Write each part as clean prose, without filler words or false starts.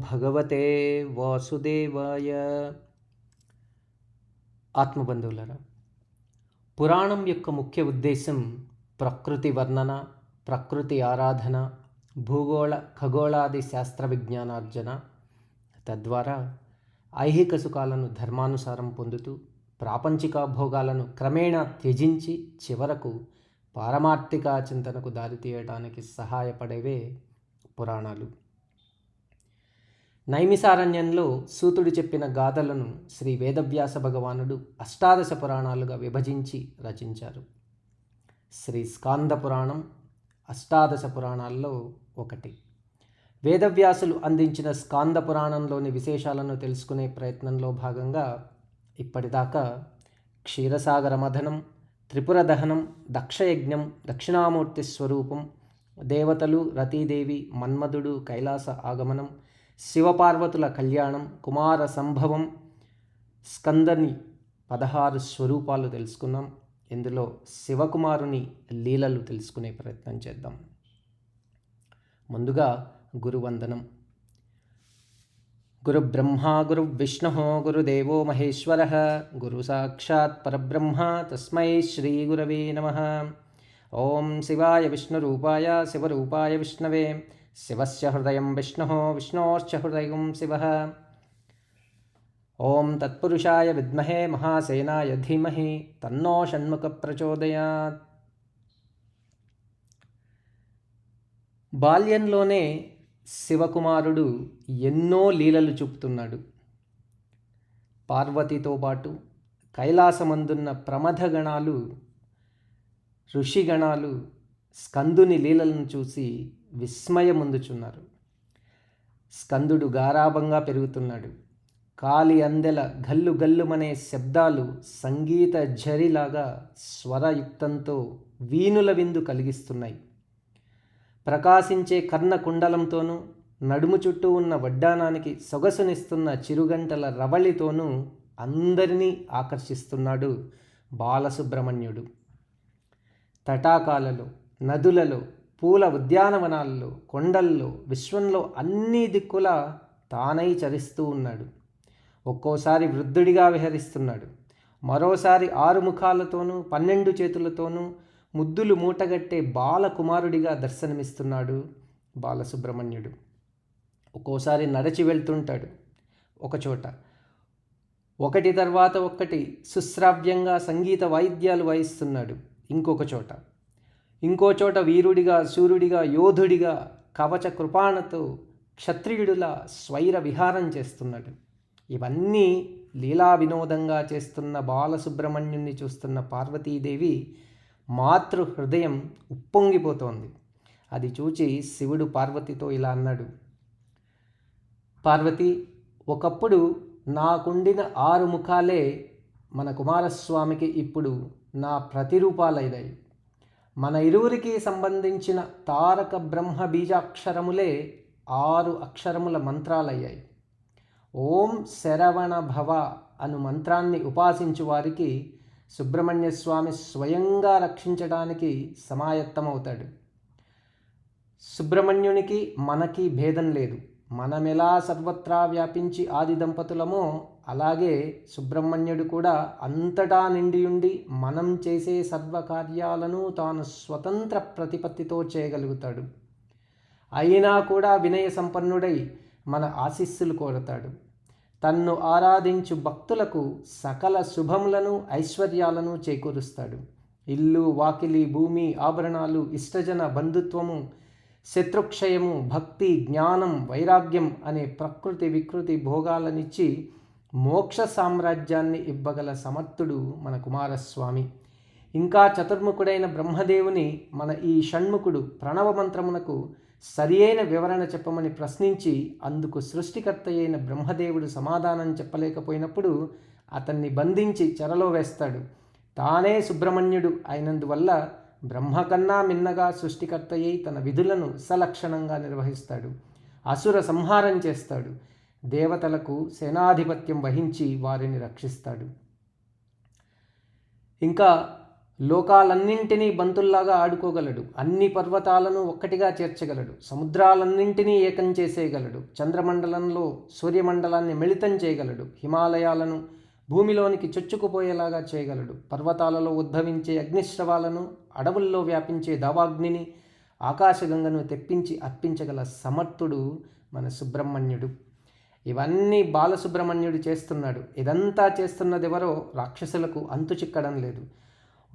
భగవతే వాసుదేవాయ. ఆత్మబంధువులరా, పురాణం యొక్క ముఖ్య ఉద్దేశం ప్రకృతి వర్ణన, ప్రకృతి ఆరాధన, భూగోళ ఖగోళాది శాస్త్ర విజ్ఞానార్జన. తద్వారా ఐహిక సుఖాలను ధర్మానుసారం పొందుతూ ప్రాపంచిక భోగాలను క్రమేణా త్యజించి చివరకు పారమార్థిక చింతనకు దారితీయడానికి సహాయపడేవే పురాణాలు. నైమిసారణ్యంలో సూతుడు చెప్పిన గాథలను శ్రీ వేదవ్యాస భగవానుడు అష్టాదశ పురాణాలుగా విభజించి రచించారు. శ్రీ స్కాంద పురాణం అష్టాదశ పురాణాల్లో ఒకటి. వేదవ్యాసులు అందించిన స్కాంద పురాణంలోని విశేషాలను తెలుసుకునే ప్రయత్నంలో భాగంగా ఇప్పటిదాకా క్షీరసాగర మథనం, త్రిపుర దహనం, దక్షయజ్ఞం, దక్షిణామూర్తి స్వరూపం, దేవతలు, రతీదేవి, మన్మధుడు, కైలాస ఆగమనం, శివపార్వతుల కళ్యాణం, కుమార సంభవం, స్కందని 16 స్వరూపాలు తెలుసుకున్నాం. ఇందులో శివకుమారుని లీలలు తెలుసుకునే ప్రయత్నం చేద్దాం. ముందుగా గురువందనం. గురు బ్రహ్మ గురు విష్ణు గురుదేవో మహేశ్వర గురు సాక్షాత్ పరబ్రహ్మ తస్మై శ్రీ గురవే నమః. ఓం శివాయ విష్ణురూపాయ శివరూపాయ విష్ణవే. శివస్య హృదయం విష్ణుః విష్ణోశ్చ హృదయం శివః. ఓం తత్పురుషాయ విద్మహే మహాసేనాయ ధీమహి తన్నో షణ్ముఖ ప్రచోదయాత్. బాల్యంలోనే శివకుమారుడు ఎన్నో లీలలు చూపుతున్నాడు. పార్వతితో పాటు కైలాసమందున్న ప్రమథగణాలు, ఋషిగణాలు స్కందుని లీలలను చూసి విస్మయముందుచున్నారు. స్కందుడు గారాభంగా పెరుగుతున్నాడు. కాలి అందెల గల్లు గల్లుమనే శబ్దాలు సంగీత ఝరిలాగా స్వరయుక్తంతో వీణుల విందు కలిగిస్తున్నాయి. ప్రకాశించే కర్ణ కుండలంతోనూ, నడుము చుట్టూ ఉన్న వడ్డానానికి సొగసునిస్తున్న చిరుగంటల రవళితోనూ అందరినీ ఆకర్షిస్తున్నాడు బాలసుబ్రహ్మణ్యుడు. తటాకాలలో, నదులలో, పూల ఉద్యానవనాల్లో, కొండల్లో, విశ్వంలో అన్ని దిక్కులా తానై చరిస్తూ ఉన్నాడు. ఒక్కోసారి వృద్ధుడిగా విహరిస్తున్నాడు, మరోసారి 6 ముఖాలతోనూ 12 చేతులతోనూ ముద్దులు మూటగట్టే బాలకుమారుడిగా దర్శనమిస్తున్నాడు బాలసుబ్రహ్మణ్యుడు. ఒక్కోసారి నడచి వెళ్తుంటాడు ఒకచోట, ఒకటి తర్వాత ఒక్కటి సుశ్రావ్యంగా సంగీత వాయిద్యాలు వాయిస్తున్నాడు ఇంకో చోట వీరుడిగా, శూరుడిగా, యోధుడిగా కవచ కృపాణతో క్షత్రియుడిలా స్వైర విహారం చేస్తున్నాడు. ఇవన్నీ లీలా వినోదంగా చేస్తున్న బాలసుబ్రహ్మణ్యుణ్ణి చూస్తున్న పార్వతీదేవి మాతృ హృదయం ఉప్పొంగిపోతోంది. అది చూచి శివుడు పార్వతితో ఇలా అన్నాడు: పార్వతి, ఒకప్పుడు నాకుండిన 6 ముఖాలే మన కుమారస్వామికి ఇప్పుడు నా ప్రతిరూపాలైనాయి. మన ఇరువురికి సంబంధించిన తారక బ్రహ్మ బీజాక్షరములే 6 అక్షరముల మంత్రాలయ్యాయి. ఓం శరవణ భవ అను మంత్రాన్ని ఉపాసించు వారికి సుబ్రహ్మణ్య స్వామి స్వయంగా రక్షించడానికి సమాయత్తమవుతాడు. సుబ్రహ్మణ్యునికి మనకి భేదం లేదు. మనమెలా సర్వత్రా వ్యాపించి ఆది దంపతులమో అలాగే సుబ్రహ్మణ్యుడు కూడా అంతటా నిండియుండి మనం చేసే సర్వకార్యాలను తాను స్వతంత్ర ప్రతిపత్తితో చేయగలుగుతాడు. అయినా కూడా వినయ సంపన్నుడై మన ఆశీస్సులు కోరతాడు. తన్ను ఆరాధించు భక్తులకు సకల శుభములను, ఐశ్వర్యాలను చేకూరుస్తాడు. ఇల్లు, వాకిలి, భూమి, ఆభరణాలు, ఇష్టజన బంధుత్వము, శత్రుక్షయము, భక్తి, జ్ఞానం, వైరాగ్యం అనే ప్రకృతి వికృతి భోగాలనిచ్చి మోక్ష సామ్రాజ్యాన్ని ఇవ్వగల సమర్థుడు మన కుమారస్వామి. ఇంకా చతుర్ముఖుడైన బ్రహ్మదేవుని మన ఈ షణ్ముఖుడు ప్రణవ మంత్రమునకు సరియైన వివరణ చెప్పమని ప్రశ్నించి అందుకు సృష్టికర్త అయిన బ్రహ్మదేవుడు సమాధానం చెప్పలేకపోయినప్పుడు అతన్ని బంధించి చెరలో వేస్తాడు. తానే సుబ్రహ్మణ్యుడు అయినందువల్ల బ్రహ్మకన్నా మిన్నగా సృష్టికర్త అయి తన విధులను సలక్షణంగా నిర్వహిస్తాడు. అసుర సంహారం చేస్తాడు. దేవతలకు సేనాధిపత్యం వహించి వారిని రక్షిస్తాడు. ఇంకా లోకాలన్నింటినీ బంతుల్లాగా ఆడుకోగలడు. అన్ని పర్వతాలను ఒక్కటిగా చేర్చగలడు. సముద్రాలన్నింటినీ ఏకం చేసేయగలడు. చంద్రమండలంలో సూర్యమండలాన్ని మిళితం చేయగలడు. హిమాలయాలను భూమిలోనికి చొచ్చుకుపోయేలాగా చేయగలడు. పర్వతాలలో ఉద్భవించే అగ్నిశ్రవాలను, అడవుల్లో వ్యాపించే దావాగ్నిని, ఆకాశగంగను తెప్పించి అర్పించగల సమర్థుడు మన సుబ్రహ్మణ్యుడు. ఇవన్నీ బాలసుబ్రహ్మణ్యుడు చేస్తున్నాడు. ఇదంతా చేస్తున్నదెవరో రాక్షసులకు అంతు చిక్కడం లేదు.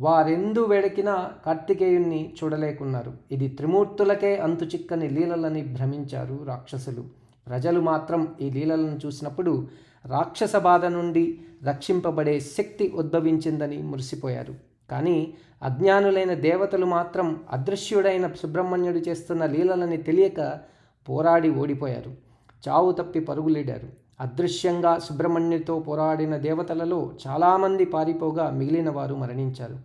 వారెందు వెడకినా కార్తికేయుణ్ణి చూడలేకున్నారు. ఇది త్రిమూర్తులకే అంతు చిక్కని లీలలని భ్రమించారు రాక్షసులు. ప్రజలు మాత్రం ఈ లీలలను చూసినప్పుడు రాక్షస బాధ నుండి రక్షింపబడే శక్తి ఉద్భవించిందని మురిసిపోయారు. కానీ అజ్ఞానులైన దేవతలు మాత్రం అదృశ్యుడైన సుబ్రహ్మణ్యుడు చేస్తున్న లీలలని తెలియక పోరాడి ఓడిపోయారు. చావు తప్పి పరుగులిడారు. అదృశ్యంగా సుబ్రహ్మణ్యుడితో పోరాడిన దేవతలలో చాలామంది పారిపోగా మిగిలిన వారు మరణించారు.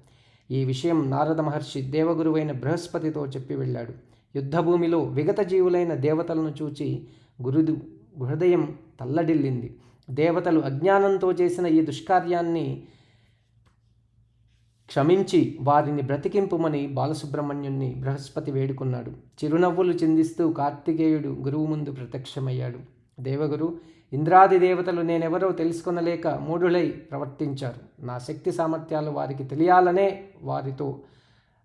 ఈ విషయం నారద మహర్షి దేవగురువైన బృహస్పతితో చెప్పి వెళ్ళాడు. యుద్ధభూమిలో విగత జీవులైన దేవతలను చూచి గురుడు హృదయం తల్లడిల్లింది. దేవతలు అజ్ఞానంతో చేసిన ఈ దుష్కార్యాన్ని క్షమించి వారిని బ్రతికింపుమని బాలసుబ్రహ్మణ్యుణ్ణి బృహస్పతి వేడుకున్నాడు. చిరునవ్వులు చిందిస్తూ కార్తికేయుడు గురువు ముందు ప్రత్యక్షమయ్యాడు. దేవగురు, ఇంద్రాది దేవతలు నేనెవరో తెలుసుకొనలేక మూఢులై ప్రవర్తించారు. నా శక్తి సామర్థ్యాలు వారికి తెలియాలనే వారితో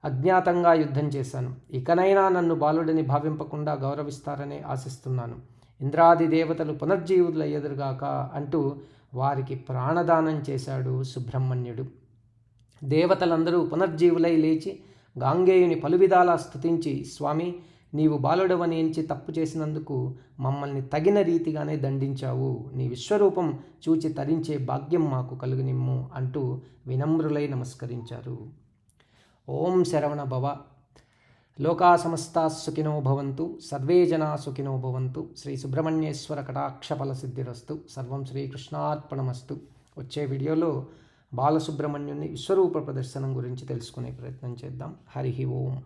అజ్ఞాతంగా యుద్ధం చేశాను. ఇకనైనా నన్ను బాలుడిని భావింపకుండా గౌరవిస్తారనే ఆశిస్తున్నాను. ఇంద్రాది దేవతలు పునర్జీవులయ్యెదురుగాక అంటూ వారికి ప్రాణదానం చేశాడు సుబ్రహ్మణ్యుడు. దేవతలందరూ పునర్జీవులై లేచి గాంగేయుని పలువిధాలా స్తుతించి, స్వామి, నీవు బాలుడవని ఎంచి తప్పు చేసినందుకు మమ్మల్ని తగిన రీతిగానే దండించావు. నీ విశ్వరూపం చూచి తరించే భాగ్యం మాకు కలుగునిమ్ము అంటూ వినమ్రులై నమస్కరించారు. ఓం శరవణ భవ. లోకా సమస్తా సుఖినో భవంతు. సర్వే జనా సుఖినో భవంతు. శ్రీ సుబ్రహ్మణ్యేశ్వర కటాక్షఫల సిద్ధిరస్తు. సర్వం శ్రీకృష్ణార్పణమస్తు. వచ్చే వీడియోలో బాలసుబ్రహ్మణ్యుని విశ్వరూప ప్రదర్శనం గురించి తెలుసుకునే ప్రయత్నం చేద్దాం. హరి ఓం.